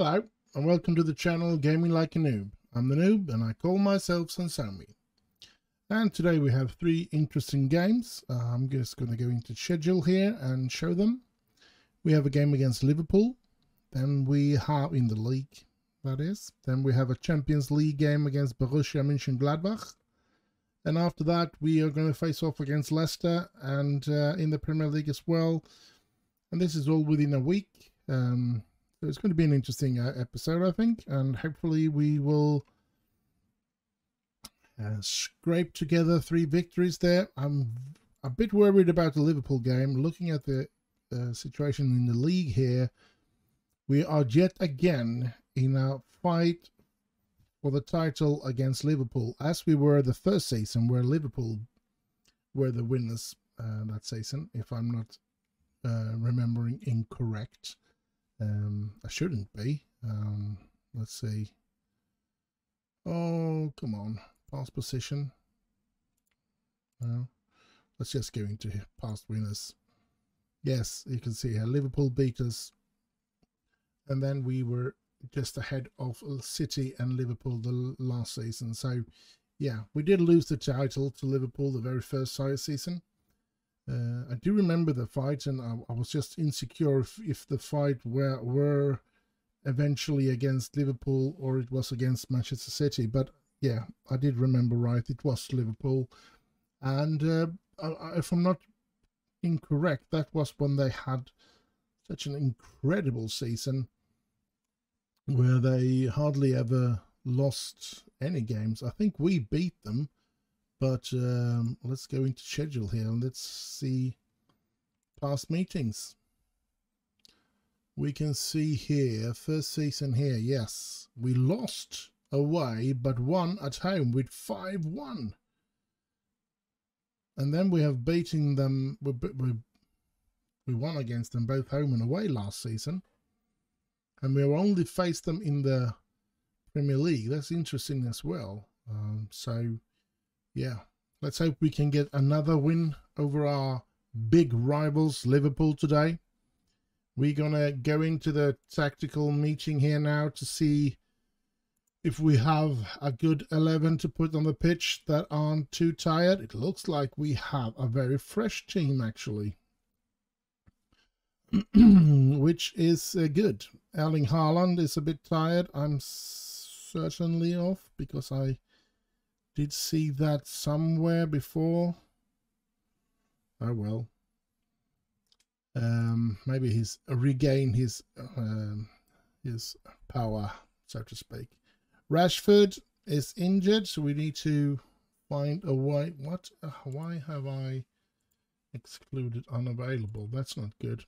Hello, and welcome to the channel Gaming Like a Noob. I'm the Noob, and I call myself Sansomi. And today we have three interesting games. I'm just going to go into schedule here and show them. We have a game against Liverpool. Then we have, in the league, that is. Then we have a Champions League game against Borussia Mönchengladbach. And after that, we are going to face off against Leicester and in the Premier League as well. And this is all within a week. So it's going to be an interesting episode, I think, and hopefully we will scrape together 3 victories there. I'm a bit worried about the Liverpool game. Looking at the situation in the league here, we are yet again in a fight for the title against Liverpool, as we were the first season, where Liverpool were the winners that season, if I'm not remembering incorrect. I shouldn't be. Let's see. Oh, come on. Past position. Let's just go into past winners. Yes, you can see here. Liverpool beat us. And then we were just ahead of City and Liverpool the last season. So, yeah, we did lose the title to Liverpool the very first season. I do remember the fight, and I was just insecure if the fight were eventually against Liverpool or it was against Manchester City. But yeah, I did remember right, it was Liverpool. And if I'm not incorrect, that was when they had such an incredible season where they hardly ever lost any games. I think we beat them. But let's go into schedule here and let's see past meetings. We can see here, first season here, yes, we lost away but won at home with 5-1. And then we have beaten them, we won against them both home and away last season. And we only faced them in the Premier League. That's interesting as well. Yeah, let's hope we can get another win over our big rivals, Liverpool, today. We're going to go into the tactical meeting here now to see if we have a good 11 to put on the pitch that aren't too tired. It looks like we have a very fresh team, actually, which is good. Erling Haaland is a bit tired. I'm certainly off because I did see that somewhere before. Oh well. Maybe he's regained his power, so to speak. Rashford is injured, so we need to find a way. What? Why have I excluded unavailable? That's not good.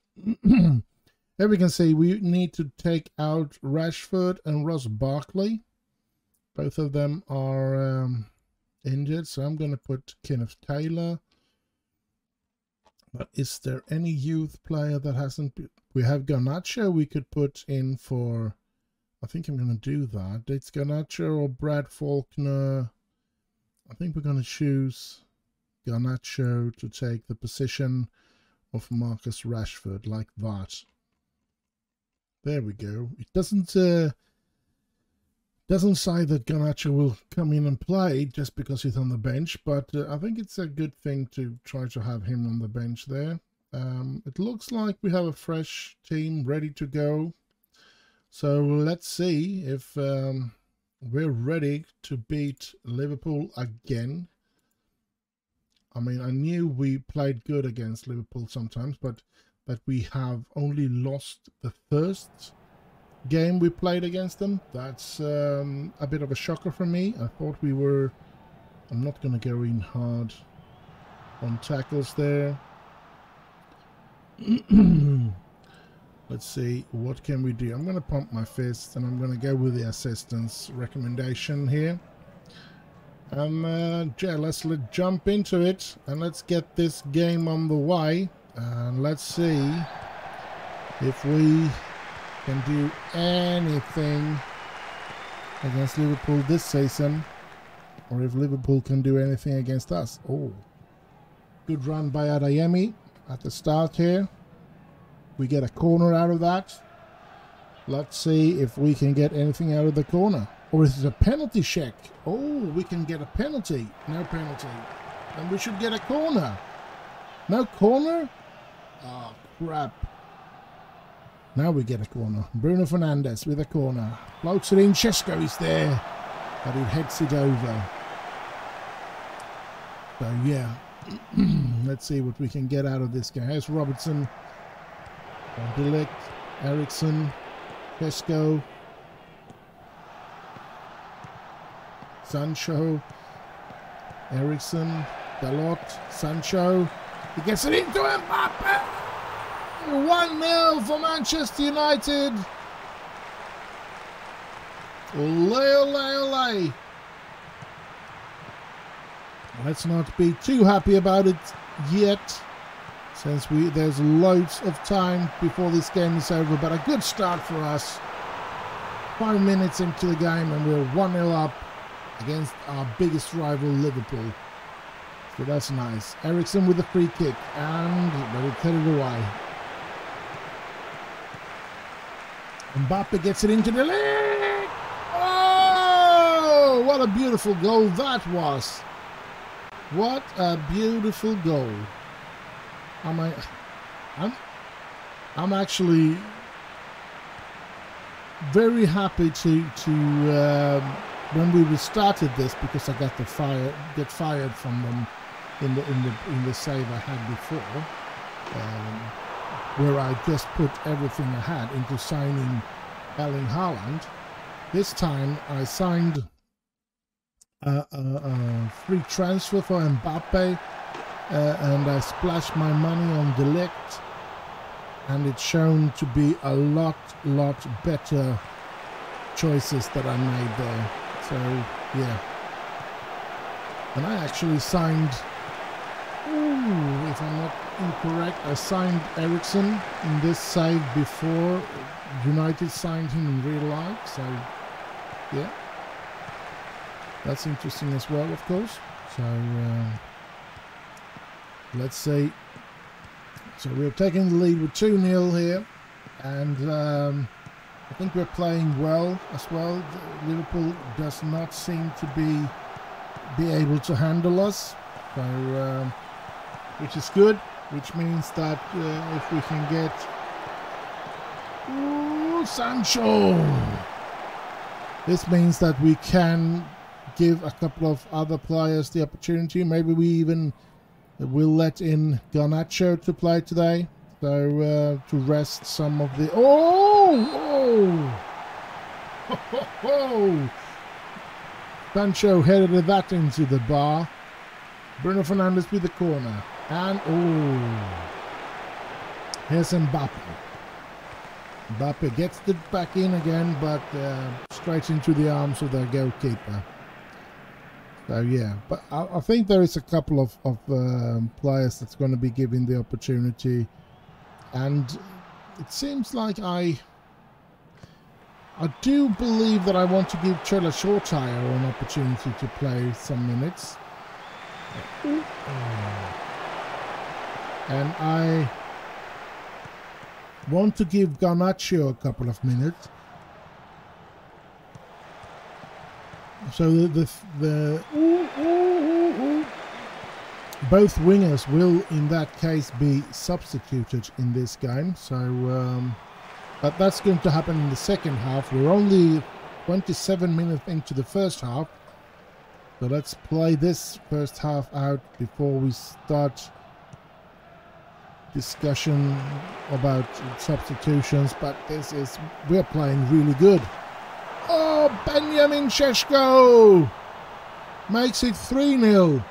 There we can see we need to take out Rashford and Ross Barkley. Both of them are injured, so I'm going to put Kenneth Taylor. But is there any youth player that hasn't been? We have Garnacho we could put in for, I think I'm going to do that. It's Garnacho or Brad Faulkner. I think we're going to choose Garnacho to take the position of Marcus Rashford, like that. There we go. It doesn't say that Garnacho will come in and play just because he's on the bench, but I think it's a good thing to try to have him on the bench there. It looks like we have a fresh team ready to go. So let's see if we're ready to beat Liverpool again. I mean, I knew we played good against Liverpool sometimes, but that we have only lost the first game we played against them. That's a bit of a shocker for me. I thought we were, I'm not going to go in hard on tackles there. Let's see, what can we do? I'm going to pump my fist and I'm going to go with the assistant's recommendation here. And yeah, let's jump into it and let's get this game on the way. And let's see if we can do anything against Liverpool this season, or if Liverpool can do anything against us. Oh, good run by Adeyemi at the start here. We get a corner out of that. Let's see if we can get anything out of the corner. Or is it a penalty check? Oh, we can get a penalty. No penalty. And we should get a corner. No corner? Oh, crap. Now we get a corner. Bruno Fernandes with a corner. Floats it in. Šeško is there. But he heads it over. So, yeah. Let's see what we can get out of this guy. Here's Robertson. Delict. Eriksson. Šeško. Sancho. Eriksson. Dalot. Sancho. He gets it into Mbappe. 1-0 for Manchester United. Ole, ole, ole. Let's not be too happy about it yet, since there's loads of time before this game is over. But a good start for us. 5 minutes into the game and we're 1-0 up against our biggest rival, Liverpool. So that's nice. Eriksson with the free kick, but he cut it away. Mbappe gets it into the leg. Oh, what a beautiful goal that was. What a beautiful goal. I'm actually very happy to when we restarted this, because I got get fired from them in the save I had before, where I just put everything I had into signing Erling Haaland. This time I signed a free transfer for Mbappe, and I splashed my money on Delict, and it's shown to be a lot better choices that I made there. So yeah, and I actually signed, if I'm not incorrect, I signed Eriksson in this save before United signed him in real life. So yeah, that's interesting as well, of course. So let's see. So we're taking the lead with 2-0 here, and I think we're playing well as well. Liverpool does not seem to be able to handle us, so which is good. Which means that if we can get Sancho, this means that we can give a couple of other players the opportunity. Maybe we even will let in Garnacho to play today, so to rest some of the... Sancho headed that into the bar. Bruno Fernandes with the corner. And here's Mbappe. Mbappe gets it back in again, but straight into the arms of the goalkeeper. So yeah, but I think there is a couple of players that's going to be given the opportunity, and it seems like I do believe that I want to give Chela Shortire an opportunity to play some minutes. And I want to give Garnacho a couple of minutes. So both wingers will, in that case, be substituted in this game. So, but that's going to happen in the second half. We're only 27 minutes into the first half. So let's play this first half out before we start discussion about substitutions. But we're playing really good. Oh, Benjamin Šeško makes it 3-0.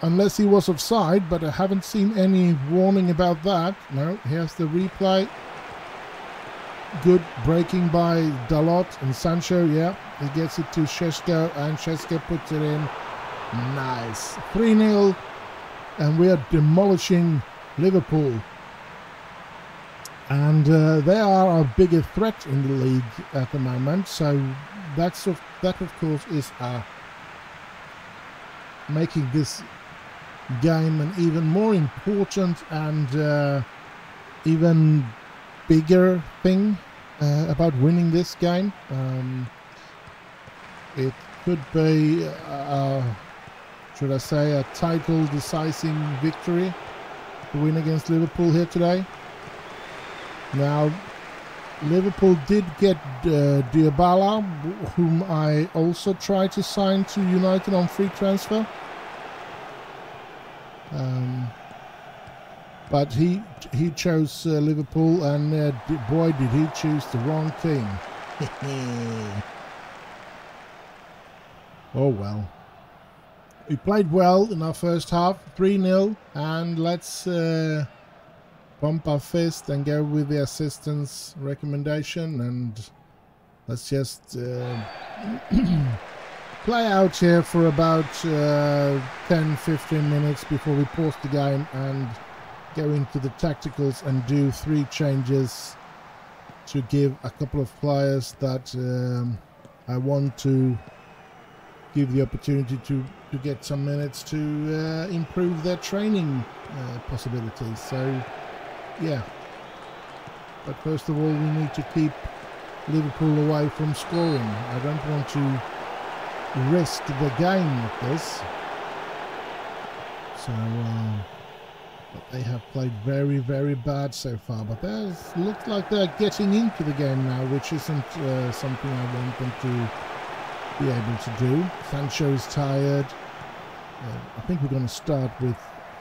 Unless he was offside, but I haven't seen any warning about that. No, here's the replay. Good breaking by Dalot and Sancho. Yeah, he gets it to Šeško, and Šeško puts it in. Nice. 3-0, and we are demolishing Liverpool. And they are a bigger threat in the league at the moment. So that of course is making this game an even more important and even bigger thing about winning this game. It could be, should I say, a title-deciding victory to win against Liverpool here today. Now, Liverpool did get Dybala, whom I also tried to sign to United on free transfer. But he chose Liverpool, and boy did he choose the wrong team. Oh well. We played well in our first half, 3-0, and let's pump our fist and go with the assistant's recommendation, and let's just play out here for about 10-15 minutes before we pause the game and go into the tacticals and do 3 changes to give a couple of players that I want to give the opportunity to get some minutes to improve their training possibilities. So yeah, but first of all we need to keep Liverpool away from scoring. I don't want to risk the game with this. So but they have played very, very bad so far, but they look like they're getting into the game now, which isn't something I want them to be able to do. Sancho is tired. I think we're going to start with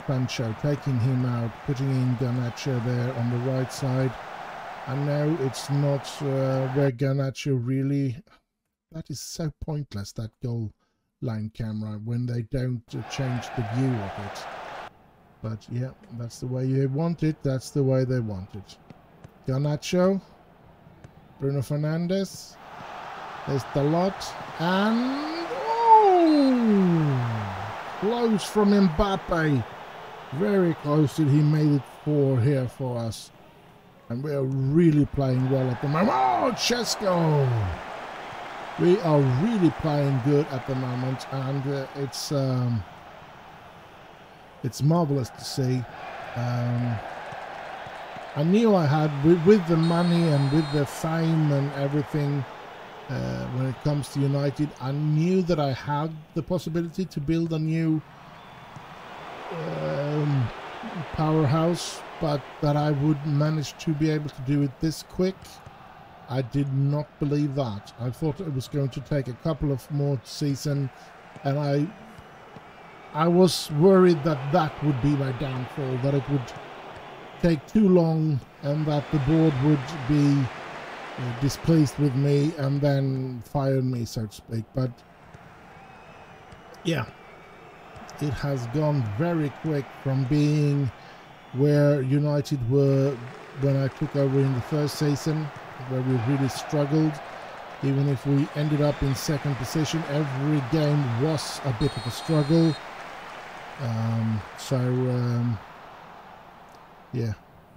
Sancho, taking him out, putting in Garnacho there on the right side. I know it's not where Garnacho really... That is so pointless, that goal line camera, when they don't change the view of it. But yeah, that's the way they want it. That's the way they want it. Garnacho, Bruno Fernandes. There's the lot, and oh, close from Mbappe. Very close till he made it 4 here for us. And we are really playing well at the moment. Oh, Chesko! We are really playing good at the moment, and it's marvelous to see. I knew I had, with the money and with the fame and everything, when it comes to United, I knew that I had the possibility to build a new powerhouse, but that I would manage to be able to do it this quick, I did not believe that. I thought it was going to take a couple of more seasons, and I was worried that that would be my downfall, that it would take too long and that the board would be displeased with me and then fire me, so to speak. But yeah, it has gone very quick from being where United were when I took over in the first season, where we really struggled. Even if we ended up in second position, every game was a bit of a struggle. Yeah,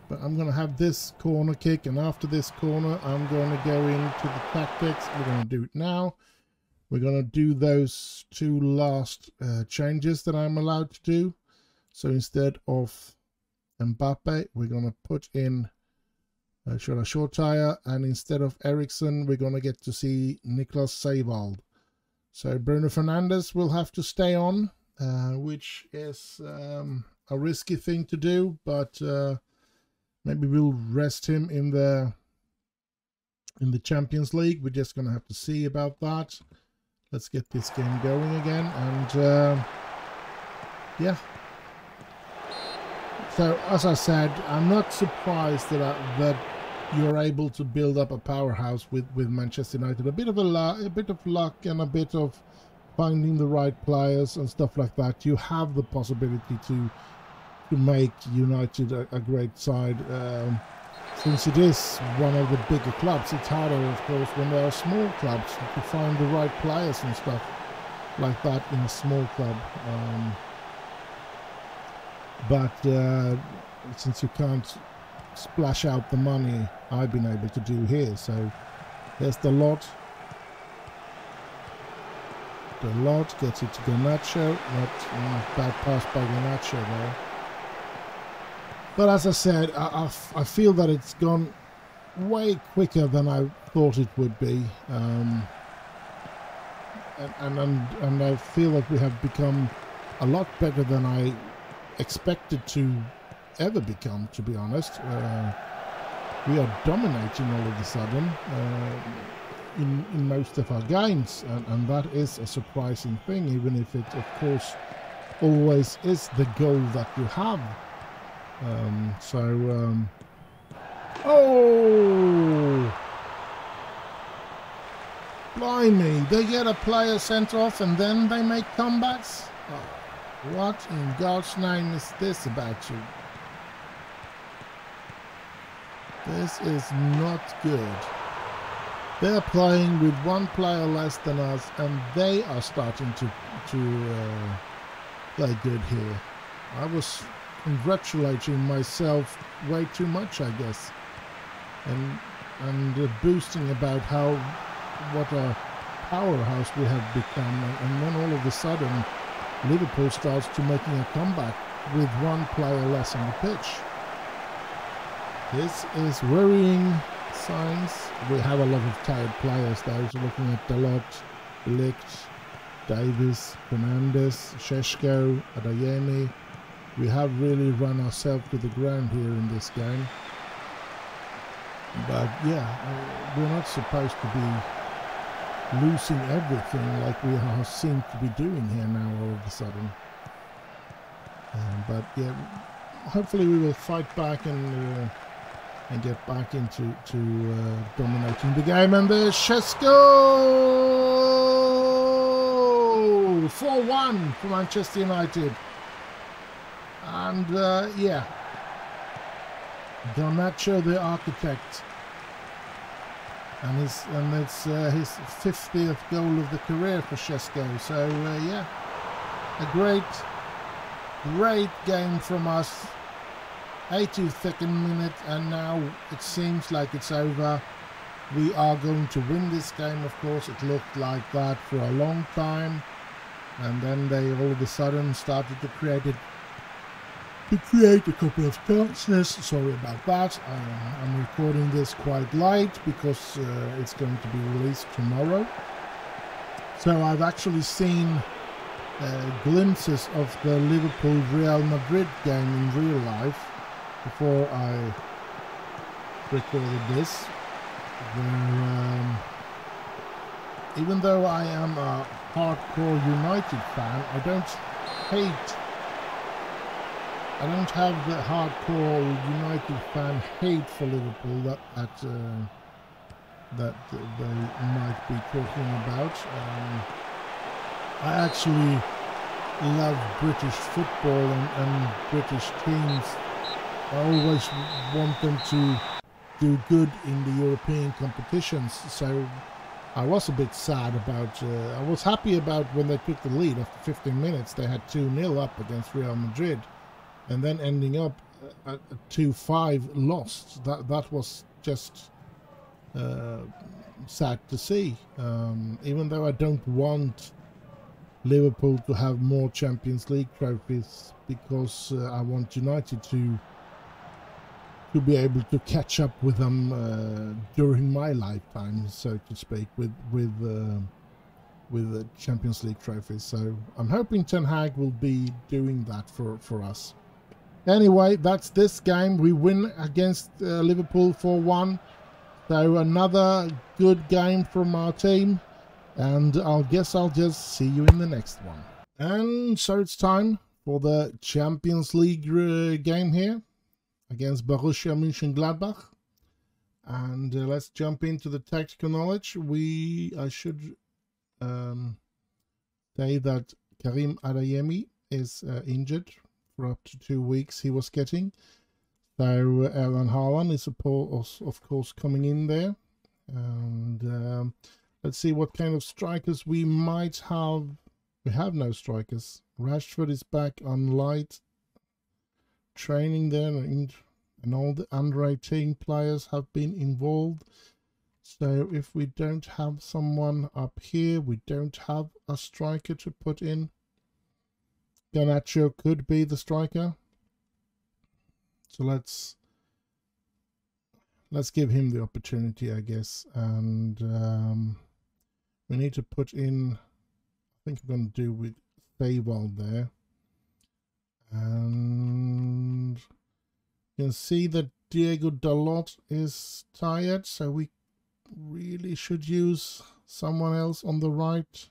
but I'm going to have this corner kick, and after this corner I'm going to go into the tactics. We're going to do it now. We're going to do those 2 last changes that I'm allowed to do. So instead of Mbappe, we're going to put in short tire, and instead of Ericsson, we're going to get to see Niklas Seiwald. So Bruno Fernandes will have to stay on, which is a risky thing to do, but maybe we'll rest him in the Champions League. We're just going to have to see about that. Let's get this game going again, and yeah. So as I said, I'm not surprised that you're able to build up a powerhouse with Manchester United. A bit of luck and a bit of finding the right players and stuff like that. You have the possibility to make United a great side. Since it is one of the bigger clubs, it's harder, of course, when there are small clubs to find the right players and stuff like that in a small club. But since you can't splash out the money I've been able to do here, so there's the lot. The lot gets it to Garnacho. Not bad pass by Garnacho there. But as I said, I feel that it's gone way quicker than I thought it would be. And I feel like we have become a lot better than I expected to ever become, to be honest. We are dominating all of a sudden in most of our games, and that is a surprising thing, even if it, of course, always is the goal that you have. Oh! Blimey, they get a player sent off and then they make comebacks? Oh, what in God's name is this about you? This is not good. They're playing with one player less than us, and they are starting to play good here. I was congratulating myself way too much, I guess, and boosting about what a powerhouse we have become, and then all of a sudden Liverpool starts to making a comeback with one player less on the pitch. This is worrying signs. We have a lot of tired players though, so looking at Dalot, Ligt, Davis, Fernandes, Šeško, Adeyemi. We have really run ourselves to the ground here in this game. But yeah, we're not supposed to be losing everything like we seem to be doing here now all of a sudden. But yeah, hopefully we will fight back and get back into dominating the game. And there's Šeško! 4-1 for Manchester United. And yeah, Garnacho the architect, and it's his 50th goal of the career for Šeško. So yeah, a great game from us. 82nd minute, and now it seems like it's over. We are going to win this game, of course. It looked like that for a long time, and then they all of a sudden started to create a couple of chances. Sorry about that. I'm recording this quite late because it's going to be released tomorrow. So I've actually seen glimpses of the Liverpool-Real Madrid game in real life before I recorded this, where even though I am a hardcore United fan, I don't have the hardcore United fan hate for Liverpool that they might be talking about. I actually love British football and British teams. I always want them to do good in the European competitions, so I was a bit sad about, I was happy about when they took the lead after 15 minutes. They had 2-0 up against Real Madrid, and then ending up at 2-5 lost. That was just sad to see, even though I don't want Liverpool to have more Champions League trophies, because I want United to be able to catch up with them during my lifetime, so to speak, with the Champions League trophies. So I'm hoping Ten Hag will be doing that for us. Anyway, that's this game. We win against Liverpool 4-1. So another good game from our team, and I guess I'll just see you in the next one. And so it's time for the Champions League game here against Borussia Mönchengladbach. And let's jump into the tactical knowledge. I should say that Karim Adeyemi is injured for up to 2 weeks. He was getting. So Erling Haaland is of course coming in there. And let's see what kind of strikers we might have. We have no strikers. Rashford is back on light training there, and all the under 18 players have been involved. So if we don't have someone up here, we don't have a striker to put in. Garnacho could be the striker. So let's let's give him the opportunity, I guess. And we need to put in, I think I'm going to do with Thewald there. And you can see that Diego Dalot is tired, so we really should use someone else on the right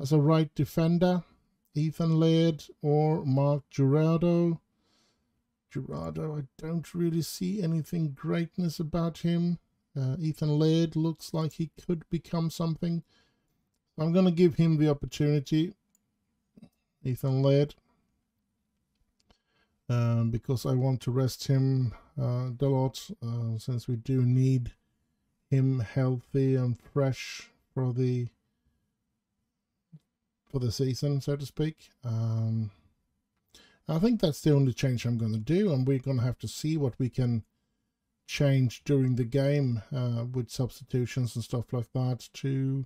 as a right defender. Ethan Laird or Mark Jurado. I don't really see anything greatness about him. Ethan Laird looks like he could become something. I'm going to give him the opportunity. Ethan Laird. Because I want to rest him a lot, since we do need him healthy and fresh for the season, so to speak. I think that's the only change I'm going to do, and we're going to have to see what we can change during the game with substitutions and stuff like that to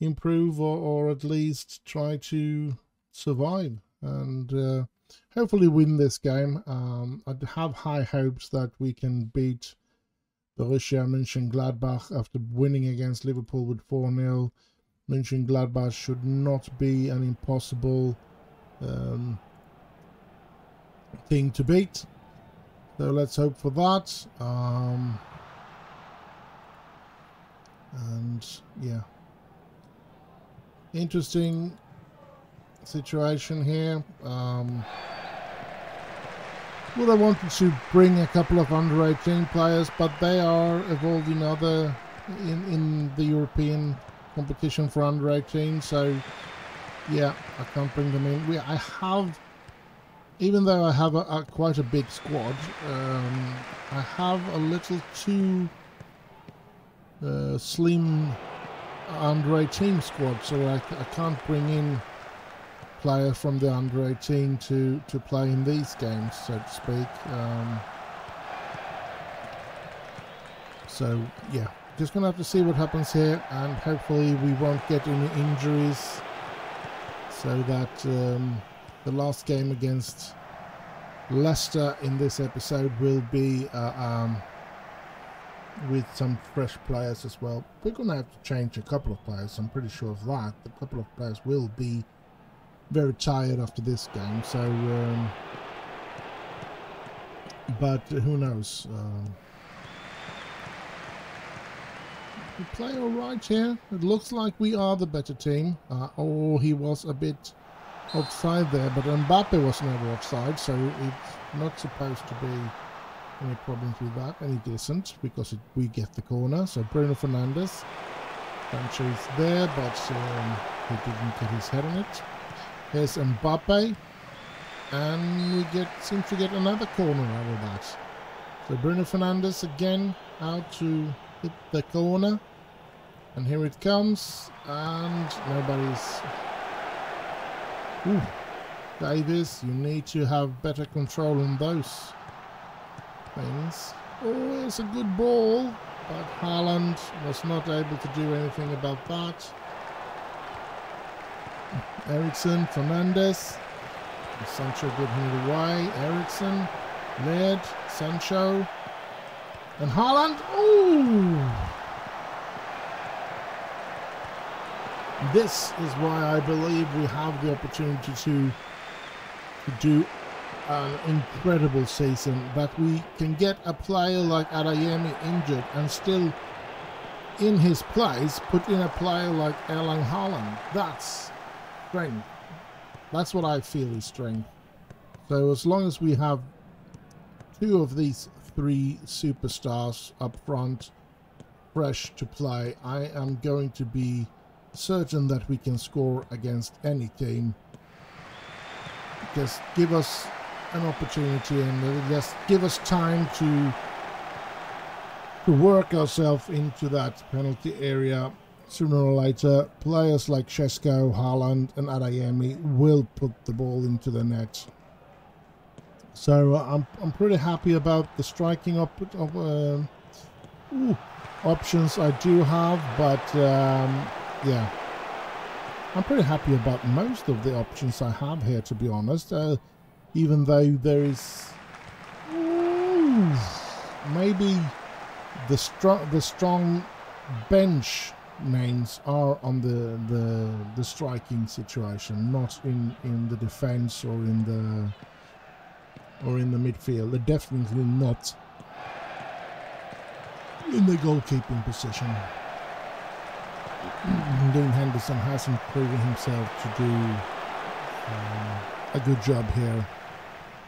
improve or at least try to survive and hopefully win this game. I have high hopes that we can beat Borussia Mönchengladbach after winning against Liverpool with 4-0. Mönchengladbach should not be an impossible thing to beat. So let's hope for that. And yeah, interesting situation here. Would have wanted to bring a couple of under 18 players, but they are involved in other in the European competition for under 18, so yeah, I can't bring them in. I have, even though I have quite a big squad, I have a little too slim under 18 squad, so I can't bring in players from the under 18 to play in these games, so to speak. So yeah, just gonna have to see what happens here, and hopefully we won't get any injuries, so that the last game against Leicester in this episode will be with some fresh players as well. We're gonna have to change a couple of players, I'm pretty sure of that. A couple of players will be very tired after this game, so but who knows. We play all right here. It looks like we are the better team. Oh, he was a bit offside there, but Mbappe was never offside, so it's not supposed to be any problems with that, and it isn't, because we get the corner. So Bruno Fernandes, Sancho's there, but he didn't get his head on it. Here's Mbappe, and we seem to get another corner out of that. So Bruno Fernandes again out to hit the corner, and here it comes, and nobody's. Ooh, Davies, you need to have better control on those things. Oh, it's a good ball, but Haaland was not able to do anything about that. Ericsson, Fernandes, Sancho getting it away. Ericsson, Laird, Sancho, and Haaland. Ooh! This is why I believe we have the opportunity to do an incredible season, that we can get a player like Adeyemi injured and still in his place put in a player like Erling Haaland. That's strength. That's what I feel is strength. So as long as we have two of these three superstars up front fresh to play, I am going to be certain that we can score against any team. Just give us an opportunity and just give us time to work ourselves into that penalty area. Sooner or later, players like Šeško, Haaland and Adeyemi will put the ball into the net. So I'm pretty happy about the striking options I do have, but yeah, I'm pretty happy about most of the options I have here, to be honest. Even though there is maybe the strong bench names are on the striking situation, not in the defense or in the midfield. They're definitely not in the goalkeeping position. Dean Henderson hasn't proven himself to do a good job here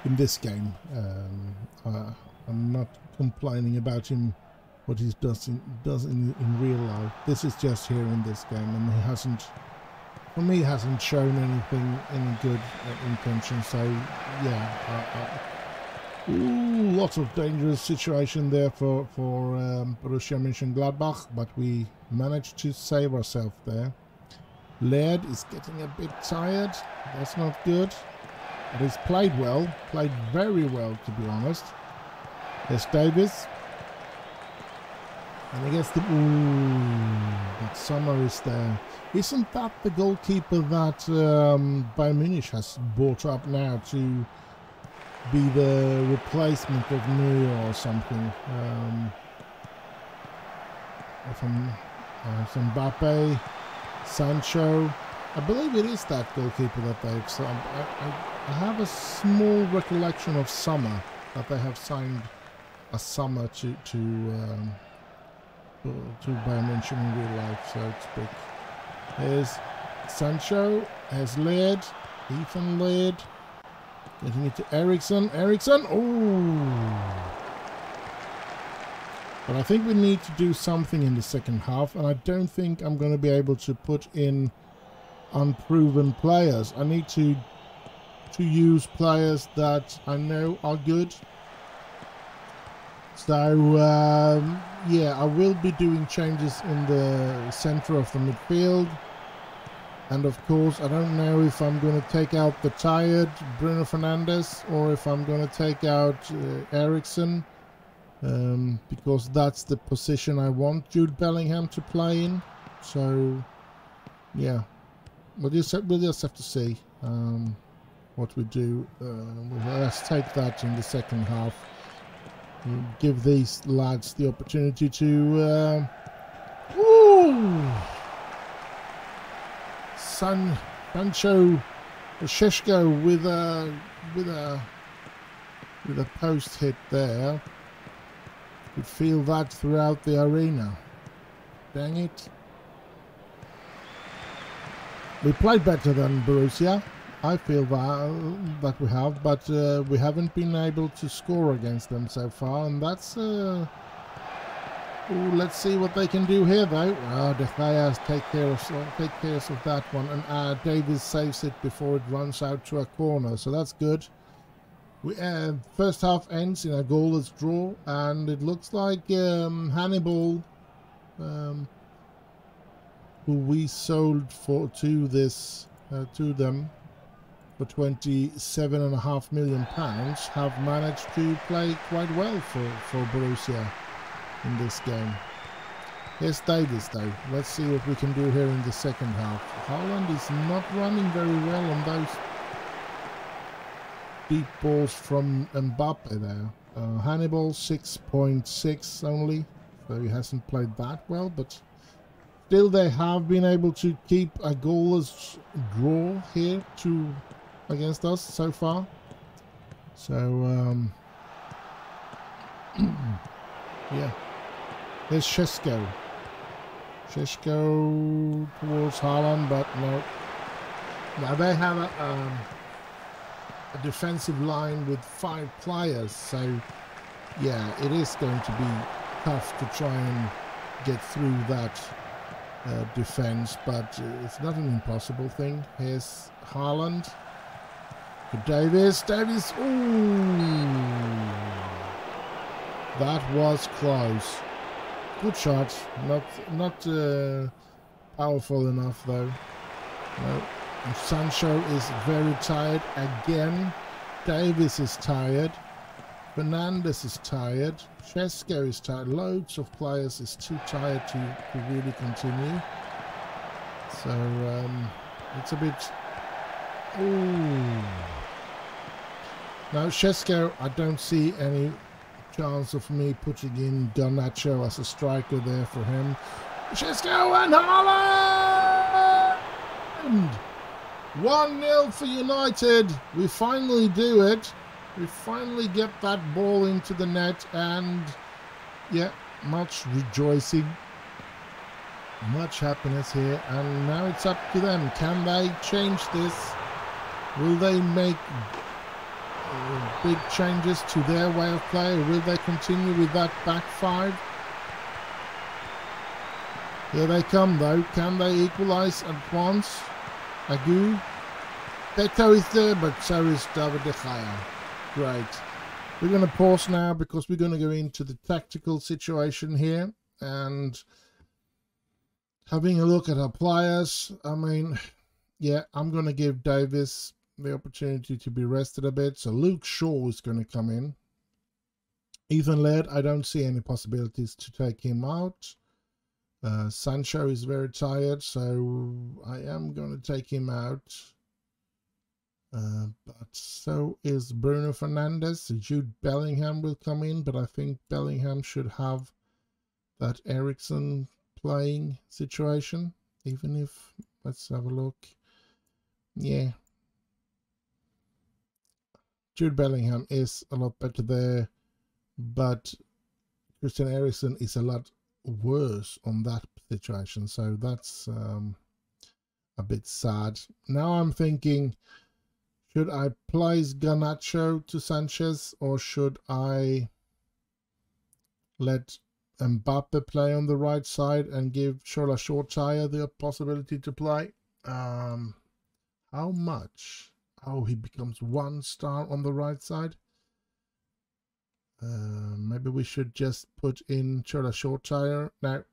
in this game. I'm not complaining about him, what he does in real life. This is just here in this game, and he hasn't, for me, hasn't shown any good intention. So yeah, lots of dangerous situation there for Borussia Mönchengladbach, but we managed to save ourselves there. Laird is getting a bit tired. That's not good. But he's played well, played very well, to be honest. There's Davis. And I guess but Sommer is there. Isn't that the goalkeeper that Bayern Munich has brought up now to be the replacement of Noob or something? From Mbappe, Sancho. I believe it is that goalkeeper that they've signed. I have a small recollection of Sommer, that they have signed a Sommer to Bayern Munich in real life, so to speak. There's Sancho, there's Laird, Ethan Laird, getting it to Eriksson. Oh! But I think we need to do something in the second half, and I don't think I'm going to be able to put in unproven players. I need to use players that I know are good. So yeah, I will be doing changes in the center of the midfield, and of course I don't know if I'm going to take out the tired Bruno Fernandes or if I'm going to take out Eriksson, because that's the position I want Jude Bellingham to play in. So yeah, we'll just have to see what we do. Let's take that in the second half. Give these lads the opportunity to Sancho Šeško with a post hit there. Could feel that throughout the arena. Dang it. We played better than Borussia. I feel that we have, but we haven't been able to score against them so far, and that's... let's see what they can do here, though. De Gea take care of that one, and Davis saves it before it runs out to a corner, so that's good. We first half ends in a goalless draw, and it looks like Hannibal, who we sold to them for £27.5 million, have managed to play quite well for Borussia in this game. Here's Davis though. Let's see what we can do here in the second half. Haaland is not running very well on those deep balls from Mbappe there. Hannibal 6.6 only, so he hasn't played that well, but still they have been able to keep a goalless draw here against us so far. So yeah, there's Šeško towards Haaland, but no. Now they have a defensive line with 5 players, so yeah, it is going to be tough to try and get through that defense, but it's not an impossible thing. Here's Haaland. Davis, ooh, that was close. Good shot, not powerful enough though. No. And Sancho is very tired again. Davis is tired. Fernandes is tired. Šeško is tired. Loads of players is too tired to really continue. So it's a bit... Ooh. Now Šeško, I don't see any chance of me putting in Garnacho as a striker there for him. Šeško and Haaland! 1-0 for United. We finally do it. We finally get that ball into the net, and yeah, much rejoicing, much happiness here. And now it's up to them. Can they change this? Will they make big changes to their way of play, or will they continue with that back five? Here they come though. Can they equalize at once? Agu. Beto is there, but so is David De Gea. Great. We're going to pause now because we're going to go into the tactical situation here and having a look at our players. I mean, yeah, I'm going to give Davis the opportunity to be rested a bit. So Luke Shaw is going to come in. Ethan Laird, I don't see any possibilities to take him out. Sancho is very tired, so I am going to take him out. But so is Bruno Fernandes. Jude Bellingham will come in, but I think Bellingham should have that Eriksen playing situation, even if, let's have a look. Yeah. Jude Bellingham is a lot better there, but Christian Eriksen is a lot worse on that situation, so that's a bit sad. Now I'm thinking, should I place Garnacho to Sanchez, or should I let Mbappe play on the right side and give Shola Shortire the possibility to play? How much? Oh, he becomes 1 star on the right side. Maybe we should just put in Shola Shortire. Now,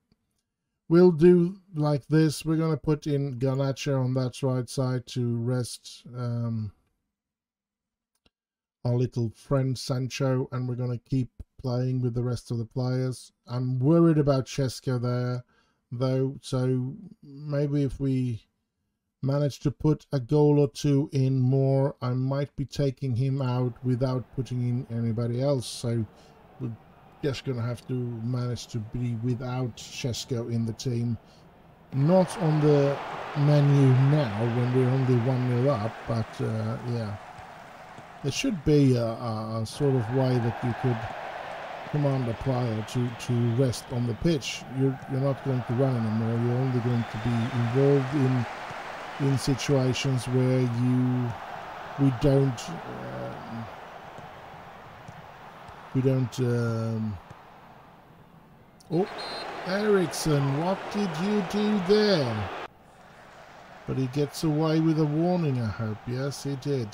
we'll do like this. We're going to put in Garnacho on that right side to rest our little friend Sancho, and we're going to keep playing with the rest of the players. I'm worried about Šeško there, though, so maybe if we manage to put a goal or two in more, I might be taking him out without putting in anybody else. So we're just going to have to manage to be without Šeško in the team. Not on the menu now when we're only 1-0 up, but yeah. There should be a sort of way that you could command a player to rest on the pitch. You're not going to run anymore. You're only going to be involved in situations where we don't oh, Eriksen, what did you do there? But he gets away with a warning, I hope. Yes, he did.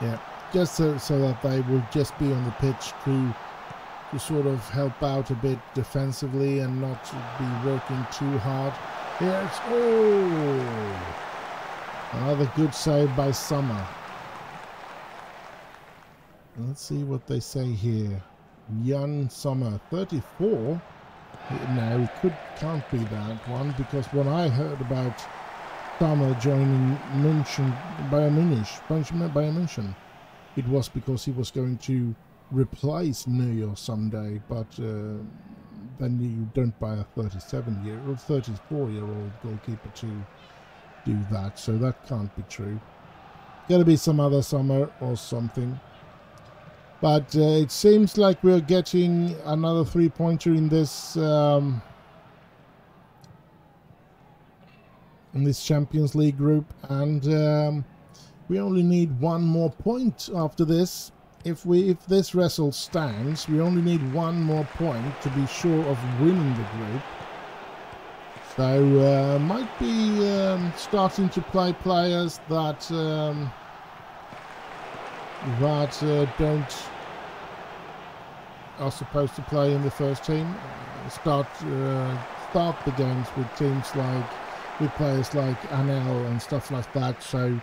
Yeah, just so that they will just be on the pitch to sort of help out a bit defensively and not be working too hard. Yes, oh, another good save by Sommer. Let's see what they say here. Jan Sommer, 34. No, it can't be that one, because when I heard about Sommer joining Bayern München, it was because he was going to replace Neuer someday, but then you don't buy a 34-year-old goalkeeper to do that, so that can't be true. Gotta be some other Sommer or something. But it seems like we're getting another 3-pointer in this Champions League group, and we only need 1 more point after this. If this result stands, we only need 1 more point to be sure of winning the group. So might be starting to play players that are supposed to play in the first team. Start the games with players like Anel and stuff like that. So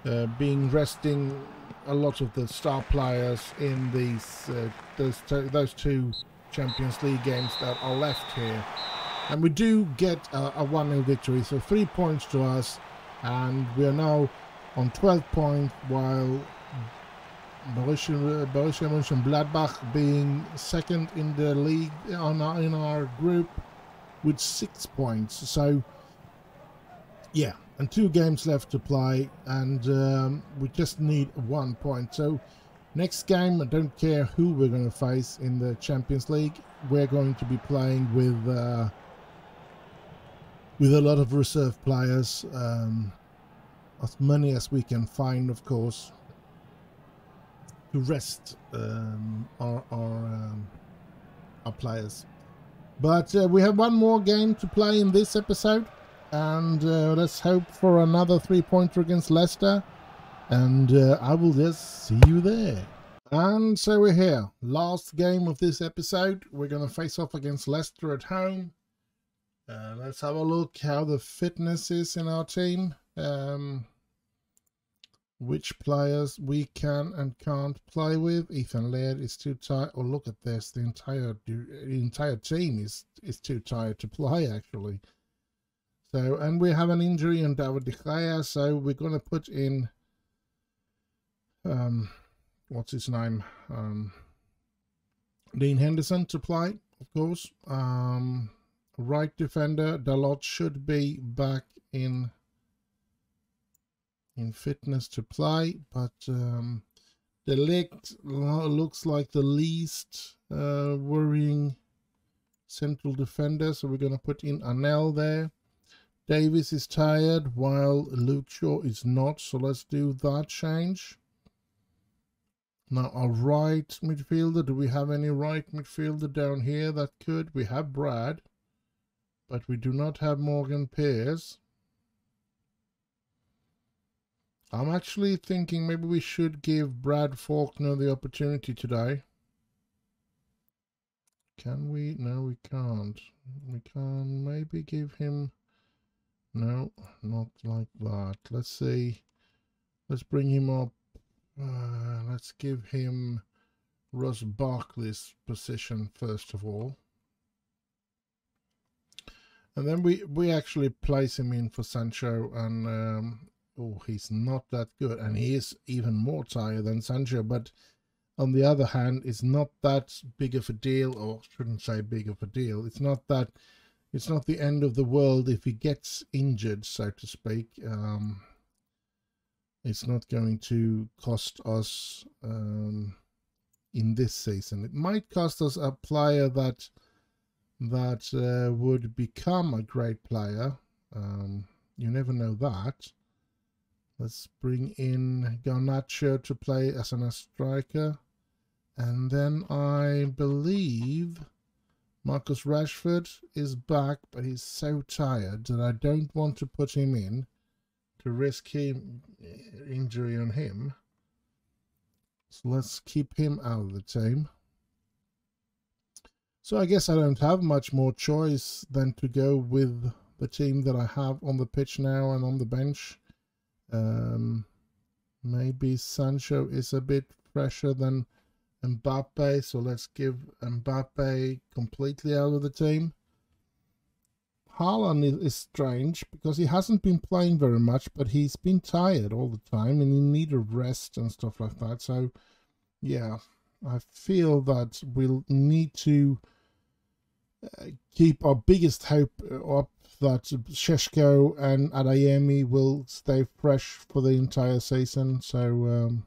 resting a lot of the star players in those 2 Champions League games that are left here, and we do get a 1-0 victory, so 3 points to us, and we are now on 12 points, while Borussia Mönchengladbach being second in the league in our group with 6 points. So yeah, and 2 games left to play, and we just need 1 point. So next game, I don't care who we're going to face in the Champions League, we're going to be playing with a lot of reserve players, as many as we can find, of course, to rest our players. But we have 1 more game to play in this episode, and let's hope for another 3-pointer against Leicester, and I will just see you there. And so we're here, last game of this episode. We're going to face off against Leicester at home. Let's have a look how the fitness is in our team. Which players we can and can't play with. Ethan Laird is too tired. Oh, look at this. The entire team is too tired to play, actually. So, and we have an injury on David De Gea, so we're going to put in what's his name? Dean Henderson to play, of course. Right defender, Dalot should be back in fitness to play, but De Ligt looks like the least worrying central defender, so we're going to put in Anel there. Davis is tired while Luke Shaw is not, so let's do that change. Now our right midfielder, do we have any right midfielder down here that could? We have Brad, but we do not have Morgan Pearce. I'm actually thinking maybe we should give Brad Faulkner the opportunity today. Can we? No, we can't. We can maybe give him... No, not like that. Let's see. Let's bring him up. Let's give him Ross Barkley's position first of all. And then we actually place him in for Sancho, and oh, he's not that good, and he is even more tired than Sancho, but on the other hand, it's not that big of a deal, or shouldn't say big of a deal. It's not the end of the world if he gets injured, so to speak. It's not going to cost us in this season. It might cost us a player that would become a great player. You never know that. Let's bring in Garnacho to play as a striker. And then I believe Marcus Rashford is back, but he's so tired that I don't want to put him in to risk injury on him. So let's keep him out of the team. So I guess I don't have much more choice than to go with the team that I have on the pitch now and on the bench. Maybe Sancho is a bit fresher than Mbappe, so let's give Mbappe completely out of the team. Haaland is strange because he hasn't been playing very much, but he's been tired all the time and in need of rest and stuff like that. So yeah, I feel that we'll need to keep our biggest hope up that Šeško and Adeyemi will stay fresh for the entire season. So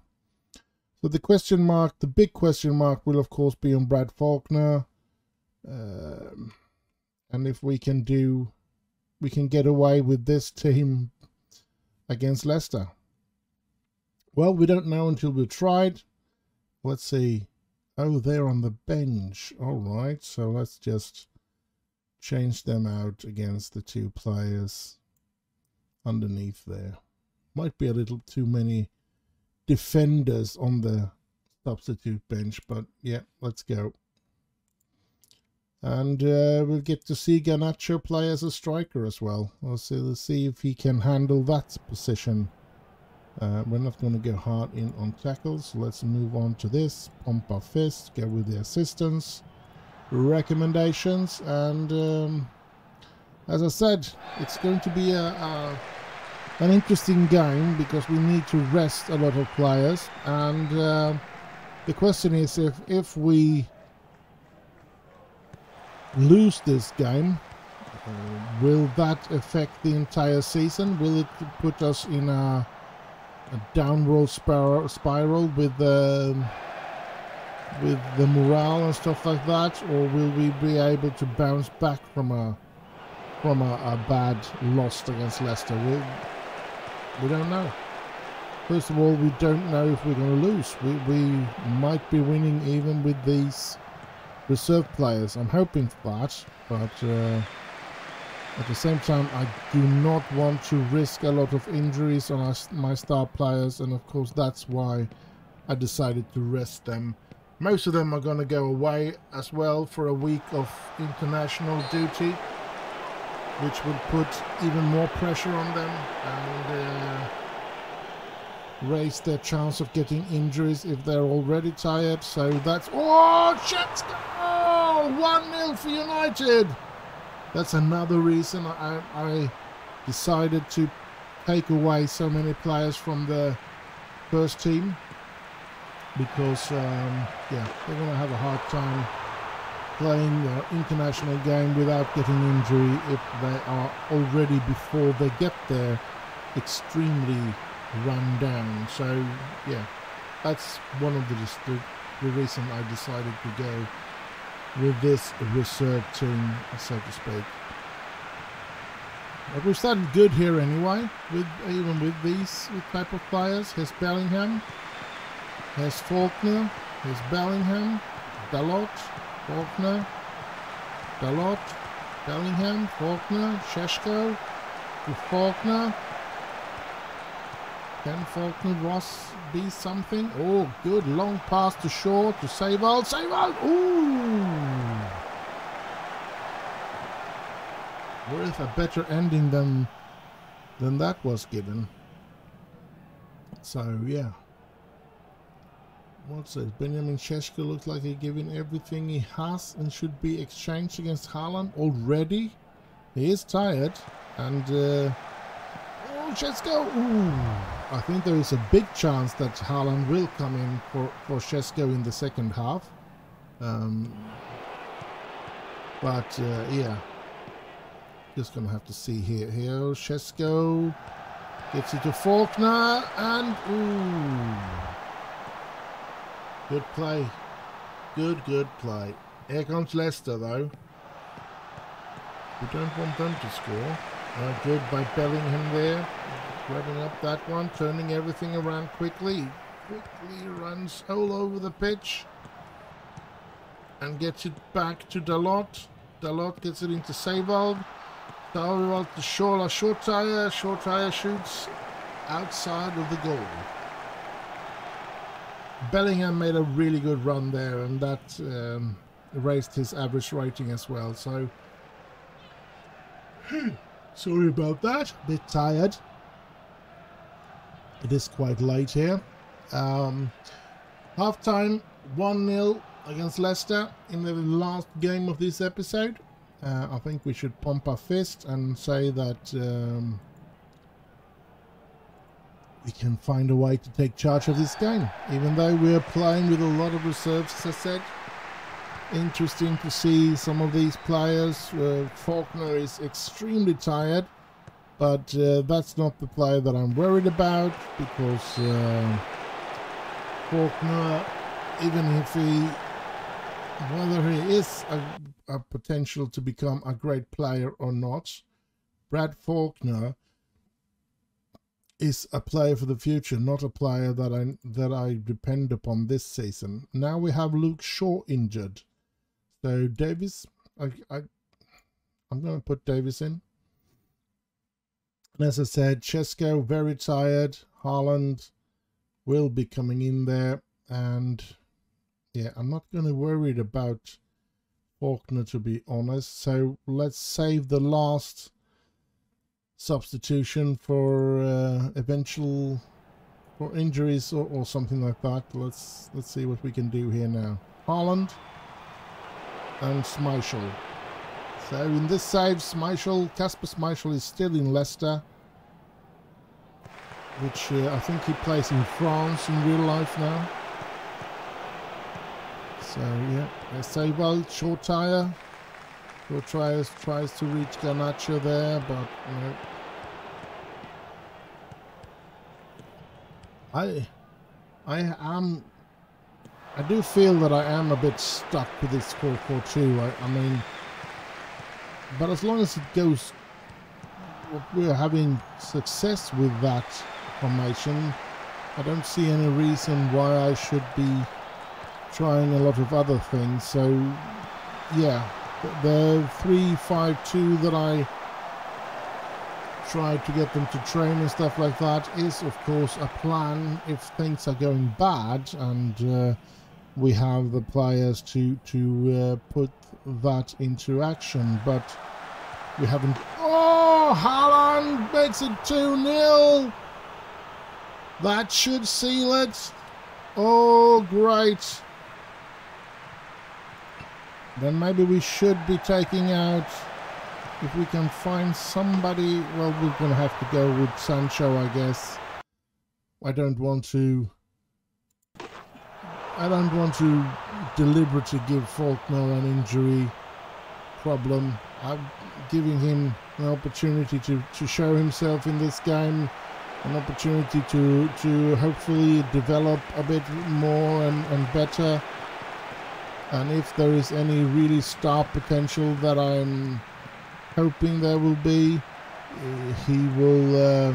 so the question mark, the big question mark will of course be on Brad Faulkner. And if we can get away with this team against Leicester. Well, we don't know until we've tried. Let's see. Oh, they're on the bench. All right, so let's just change them out against the 2 players underneath there. Might be a little too many defenders on the substitute bench, but yeah, let's go. And we'll get to see Garnacho play as a striker as well. Let's see if he can handle that position. We're not going to go hard in on tackles. So let's move on to this. Pump our fist, go with the assistance, recommendations, and as I said, it's going to be a an interesting game because we need to rest a lot of players, and the question is if we lose this game, will that affect the entire season? Will it put us in a downward spiral with the morale and stuff like that, or will we be able to bounce back from a bad loss against Leicester? We don't know. First of all, we don't know if we're going to lose. We might be winning even with these reserve players. I'm hoping for that, but at the same time, I do not want to risk a lot of injuries on my star players, and of course that's why I decided to rest them. Most of them are going to go away as well for a week of international duty, which will put even more pressure on them and raise their chance of getting injuries if they're already tired. So that's... Oh, Chetsko! 1-0 for United! That's another reason I decided to take away so many players from the first team, because yeah, they're going to have a hard time playing their international game without getting injury if they are already, before they get there, extremely run down. So yeah, that's one of the reason I decided to go with this reserve team, so to speak. But we've started good here anyway, even with these type of players. Here's Bellingham, here's Faulkner, here's Bellingham, Dalot, Faulkner, Dalot, Bellingham, Faulkner, Šeško to Faulkner. Can Faulkner Ross be something? Oh, good long pass to Shaw to Seiwald. Seiwald! Ooh! Worth a better ending than that was given. So yeah. What's it? Benjamin Šeško looks like he's giving everything he has and should be exchanged against Haaland already. He is tired, and oh, Šeško! Ooh! I think there is a big chance that Haaland will come in for Šeško in the second half. But yeah, just gonna have to see here. Here, Šeško gets it to Faulkner, and ooh. Good play. Good play. Here comes Leicester, though. We don't want them to score. Good by Bellingham there. Grabbing up that one, turning everything around quickly. Quickly runs all over the pitch. And gets it back to Dalot. Dalot gets it into Seiwald. Seiwald to Shaw. Short tire shoots outside of the goal. Bellingham made a really good run there, and that raised his average rating as well. So, sorry about that. A bit tired. It is quite late here. Half-time, 1-0 against Leicester in the last game of this episode. I think we should pump our fist and say that we can find a way to take charge of this game, even though we are playing with a lot of reserves, as I said. Interesting to see some of these players. Faulkner is extremely tired, but that's not the player that I'm worried about, because Faulkner, even if whether he is a potential to become a great player or not, Brad Faulkner is a player for the future, not a player that I depend upon this season. Now we have Luke Shaw injured, so Davis, I'm going to put Davis in. And as I said, Šeško very tired. Haaland will be coming in there, and yeah, I'm not going to worry about Faulkner, to be honest. So let's save the last substitution for eventual for injuries or something like that. Let's see what we can do here now. Haaland and Schmeichel. So in this save, Kasper Schmeichel is still in Leicester. which I think he plays in France in real life now. So yeah, Sable, short tire. Short tries to reach Garnacho there, but no. I do feel that I am a bit stuck with this 4-4-2. I mean, but as long as it goes, we're having success with that formation. I don't see any reason why I should be trying a lot of other things. So yeah, the 3-5-2 that I try to get them to train and stuff like that is of course a plan if things are going bad, and we have the players to put that into action. But we haven't. Oh, Haaland makes it 2-0. That should seal it. Oh, great. Then maybe we should be taking out, if we can find somebody. Well, we're going to have to go with Sancho, I guess. I don't want to deliberately give Faulkner an injury problem. I'm giving him an opportunity to show himself in this game, an opportunity to hopefully develop a bit more and better. And if there is any really star potential that I'm hoping there will be, he will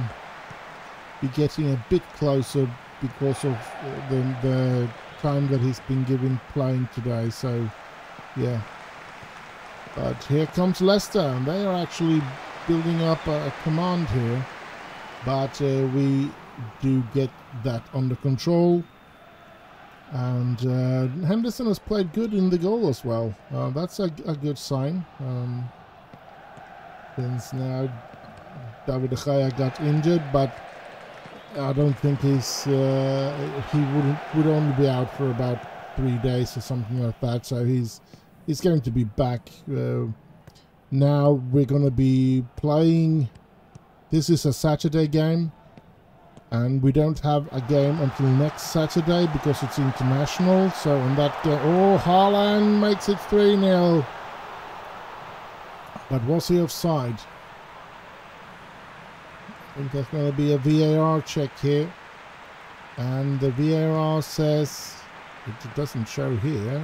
be getting a bit closer because of the time that he's been given playing today. So yeah, but here comes Leicester, and they are actually building up a command here, but we do get that under control. And Henderson has played good in the goal as well. That's a good sign. Since now David De Gea got injured, but I don't think he would only be out for about 3 days or something like that. So he's going to be back. Now we're going to be playing. This is a Saturday game, and we don't have a game until next Saturday because it's international. So on that game, oh, Haaland makes it 3-0. But was he offside? I think there's going to be a VAR check here, and the VAR says it doesn't show here.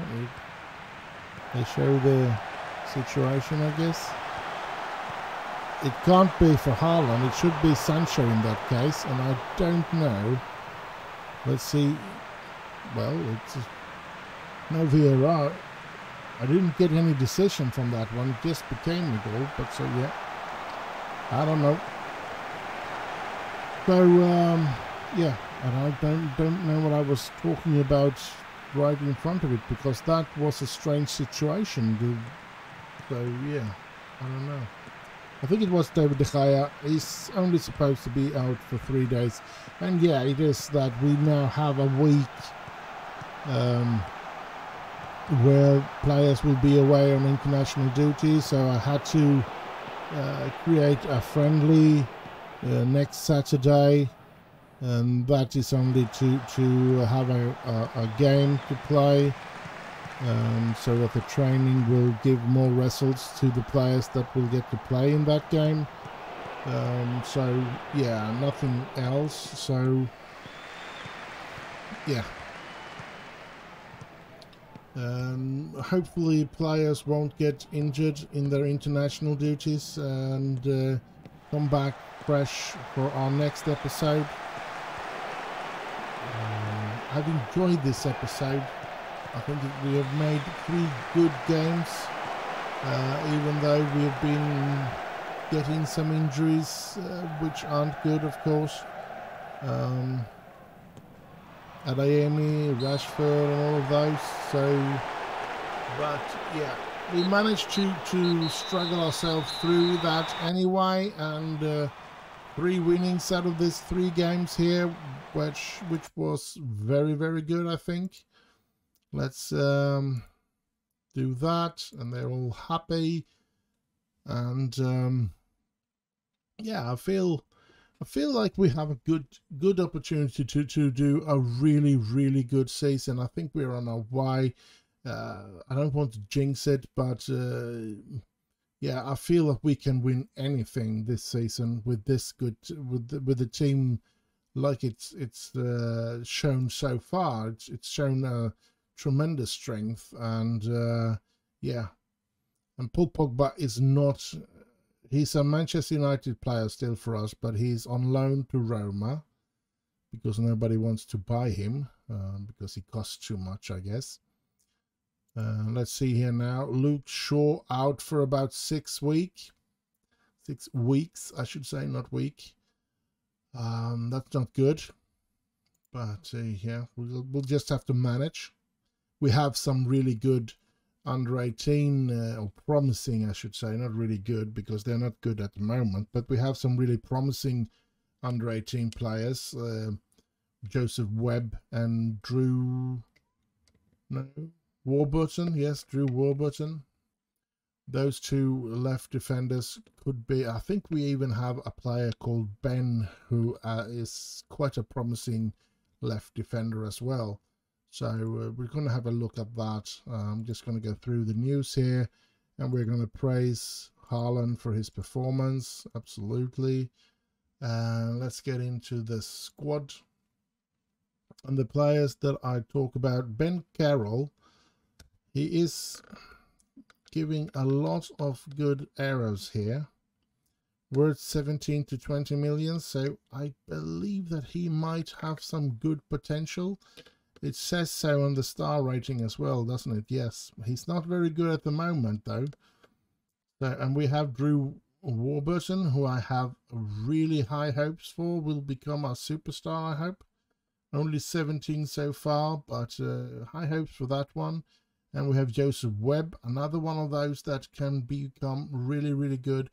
They show the situation, I guess. It can't be for Haaland. It should be Sancho in that case, and I don't know. Let's see. Well, it's no VAR. I didn't get any decision from that one. It just became a goal. But so yeah, I don't know. So yeah, and I don't know what I was talking about right in front of it, because that was a strange situation. So yeah, I don't know. I think it was David De Gea. He's only supposed to be out for 3 days. And yeah, it is that we now have a week where players will be away on international duty. So I had to create a friendly next Saturday. And that is only to have a game to play. So that the training will give more results to the players that will get to play in that game. So yeah, nothing else. So yeah, hopefully players won't get injured in their international duties and come back fresh for our next episode. I've enjoyed this episode. I think we have made 3 good games, even though we have been getting some injuries, which aren't good, of course. Adeyemi, Rashford, and all of those. So, but yeah, we managed to struggle ourselves through that anyway, and 3 winnings out of these 3 games here, which was very, very good, I think. Let's do that, and they're all happy. And yeah, I feel I feel like we have a good opportunity to do a really good season. I think we're on our way. I don't want to jinx it, but yeah, I feel that we can win anything this season with this good with the team like it's shown so far. It's shown a tremendous strength, and yeah, and Paul Pogba is not. He's a Manchester United player still for us, but he's on loan to Roma because nobody wants to buy him because he costs too much, I guess. Let's see here now. Luke Shaw out for about 6 weeks. 6 weeks, I should say, not week. That's not good. But yeah, we'll just have to manage. We have some really good under 18 or promising, I should say, not really good because they're not good at the moment, but we have some really promising under 18 players. Joseph Webb and Drew Warburton. Yes, Drew Warburton. Those two left defenders could be. I think we even have a player called Ben who is quite a promising left defender as well. So we're going to have a look at that. I'm just going to go through the news here, and we're going to praise Haaland for his performance. Absolutely. Let's get into the squad. And the players that I talk about, Ben Carroll, he is giving a lot of good arrows here. Worth 17 to 20 million, so I believe that he might have some good potential. It says so on the star rating as well, doesn't it? Yes. He's not very good at the moment, though. So, and we have Drew Warburton, who I have really high hopes for, will become our superstar, I hope. Only 17 so far, but high hopes for that one. And we have Joseph Webb, another one of those that can become really good.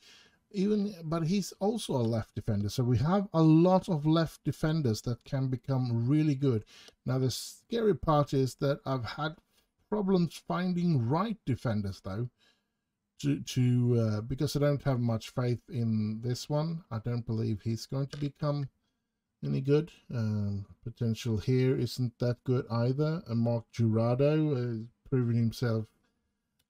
But he's also a left defender, so we have a lot of left defenders that can become really good. Now the scary part is that I've had problems finding right defenders, though, because I don't have much faith in this one. I don't believe he's going to become any good. Potential here isn't that good either. And Mark Jurado has proven himself,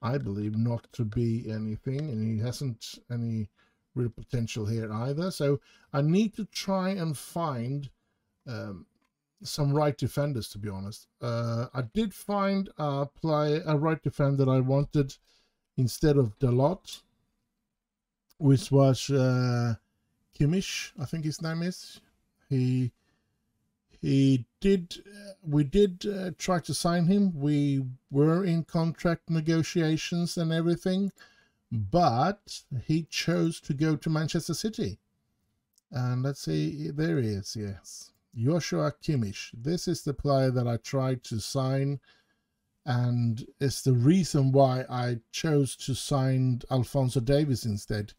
I believe, not to be anything, and he hasn't any real potential here either. So I need to try and find some right defenders, to be honest. I did find a right defender that I wanted instead of Dalot, which was Kimmich, I think his name is. We did try to sign him. We were in contract negotiations and everything, but he chose to go to Manchester City. And let's see, there he is, yes. Joshua Kimmich. This is the player that I tried to sign, and it's the reason why I chose to sign Alphonso Davies instead.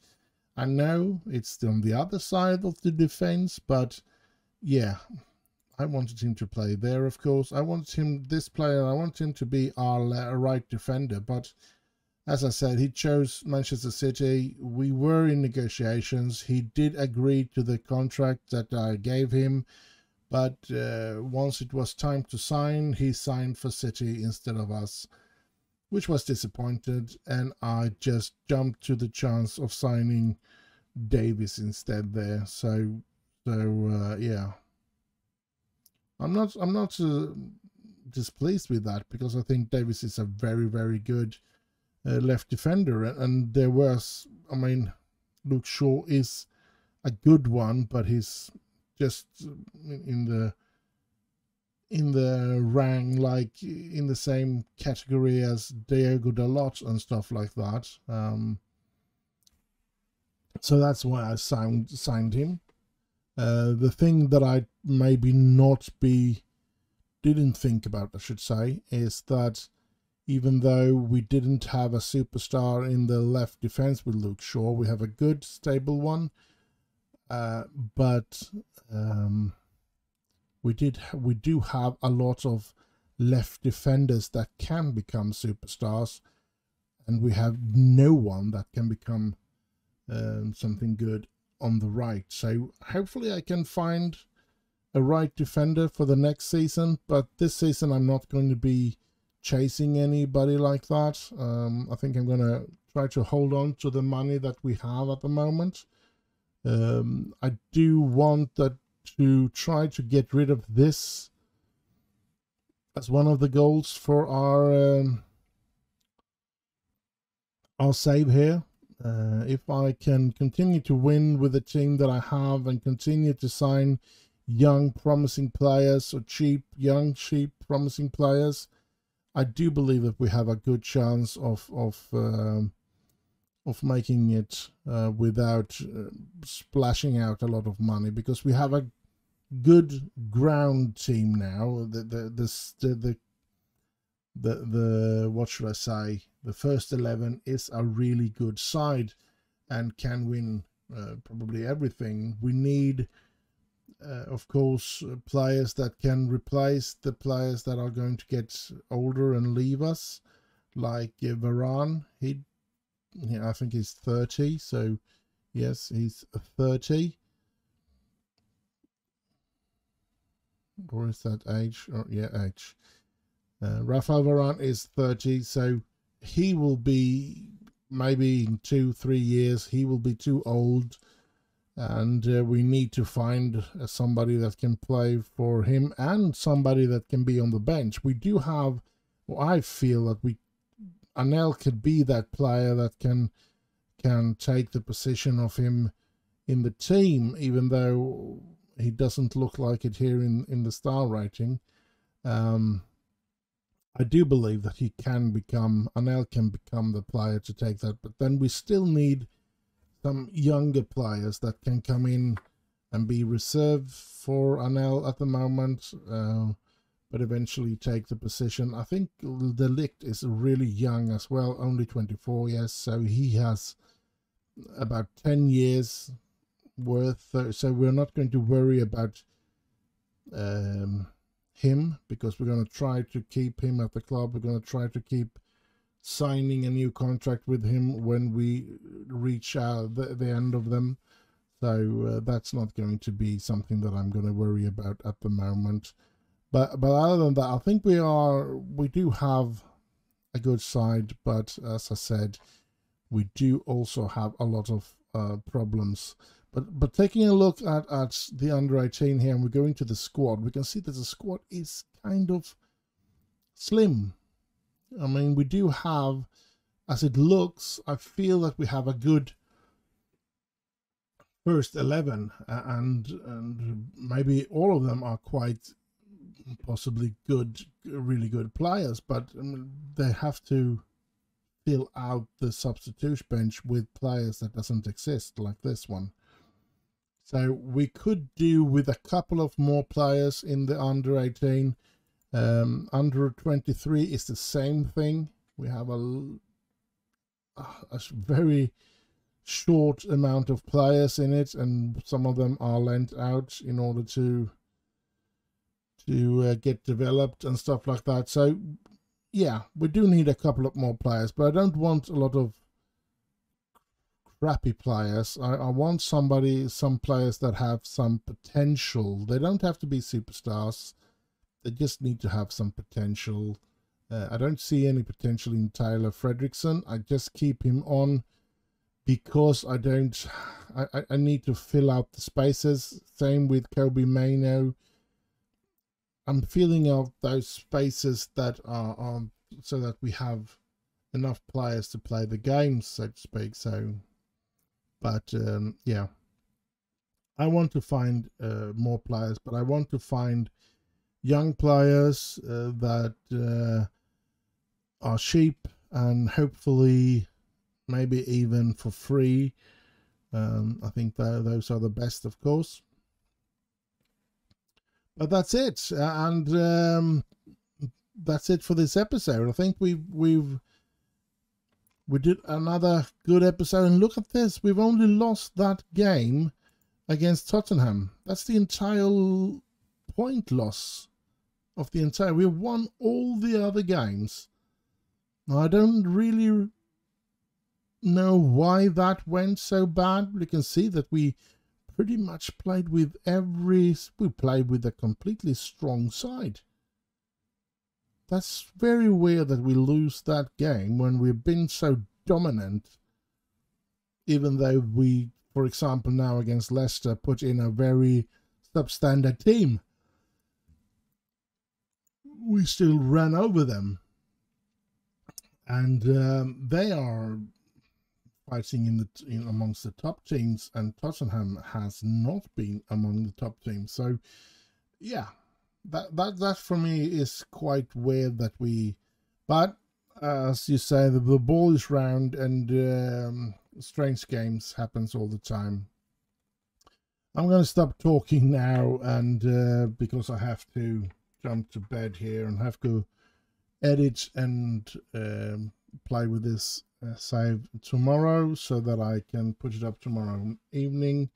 I know it's on the other side of the defense, but yeah, I wanted him to play there, of course. I wanted him to be our right defender, but as I said, he chose Manchester City. We were in negotiations. He did agree to the contract that I gave him, but once it was time to sign, he signed for City instead of us, which was disappointed, and I just jumped to the chance of signing Davies instead there. So yeah, I'm not displeased with that, because I think Davies is a very good left defender, and there was, I mean, Luke Shaw is a good one, but he's just in the rank, like in the same category as Diogo Dalot and stuff like that. So that's why I signed him. The thing that I maybe didn't think about, I should say, is that even though we didn't have a superstar in the left defense with Luke Shaw, we have a good, stable one. But we do have a lot of left defenders that can become superstars, and we have no one that can become something good on the right. So hopefully I can find a right defender for the next season, but this season I'm not going to be chasing anybody like that. I think I'm going to try to hold on to the money that we have at the moment. I do want that to try to get rid of this as one of the goals for our save here. If I can continue to win with the team that I have and continue to sign young promising players, or young cheap promising players, I do believe that we have a good chance of making it without splashing out a lot of money, because we have a good ground team now. The what should I say? The first 11 is a really good side and can win probably everything. We need, of course, players that can replace the players that are going to get older and leave us, like Varane. I think he's 30, so yes, he's 30. Or is that age? Oh, yeah, age. Rafael Varane is 30, so he will be, maybe in 2-3 years, he will be too old, and we need to find somebody that can play for him and somebody that can be on the bench. We do have, well, I feel that Anel could be that player that can take the position of him in the team, even though he doesn't look like it here in the star rating. I do believe that Anel can become the player to take that, but then we still need some younger players that can come in and be reserved for Anel at the moment, but eventually take the position. I think De Ligt is really young as well, only 24, yes, so he has about 10 years worth, so we're not going to worry about him, because we're going to try to keep him at the club. We're going to try to keep signing a new contract with him when we reach the end of them. So that's not going to be something that I'm going to worry about at the moment. But other than that, I think we do have a good side, but as I said, we do also have a lot of problems. But taking a look at the under-18 here, and we're going to the squad, we can see that the squad is kind of slim. I mean, we do have, as it looks, I feel that we have a good first 11, and maybe all of them are quite possibly good, really good players, but they have to fill out the substitute bench with players that doesn't exist, like this one. So we could do with a couple of more players in the under-18. Under 23 is the same thing. We have a very short amount of players in it, and some of them are lent out in order to get developed and stuff like that. So yeah, we do need a couple of more players, but I don't want a lot of crappy players. I want some players that have some potential. They don't have to be superstars. They just need to have some potential. I don't see any potential in Tyler Fredrickson. I just keep him on because I need to fill out the spaces. Same with Kobe Maino. I'm filling out those spaces that are on, so that we have enough players to play the games, so to speak. So, but yeah, I want to find more players, but I want to find young players that are cheap and hopefully maybe even for free. I think those are the best, of course. But that's it, and that's it for this episode. I think we did another good episode, and look at this. We've only lost that game against Tottenham. That's the entire point loss of the entire. We won all the other games. Now, I don't really know why that went so bad. You can see that we pretty much played with we played with a completely strong side. That's very weird that we lose that game when we've been so dominant, even though we, for example, now against Leicester put in a very substandard team. We still ran over them, and they are fighting in amongst the top teams, and Tottenham has not been among the top teams. So yeah, that for me is quite weird that we, but as you say, the ball is round, and strange games happens all the time. I'm going to stop talking now, and because I have to jump to bed here and have to edit and play with this save tomorrow so that I can put it up tomorrow evening.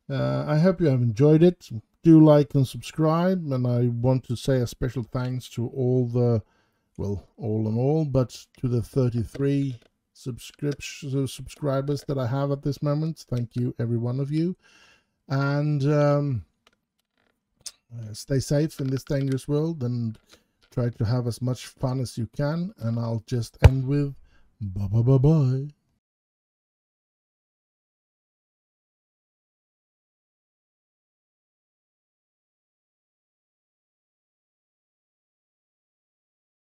I hope you have enjoyed it. Do like and subscribe, and I want to say a special thanks to all the, well, all in all, but to the 33 subscribers that I have at this moment. Thank you, every one of you, and stay safe in this dangerous world, and try to have as much fun as you can. And I'll just end with bye bye bye bye.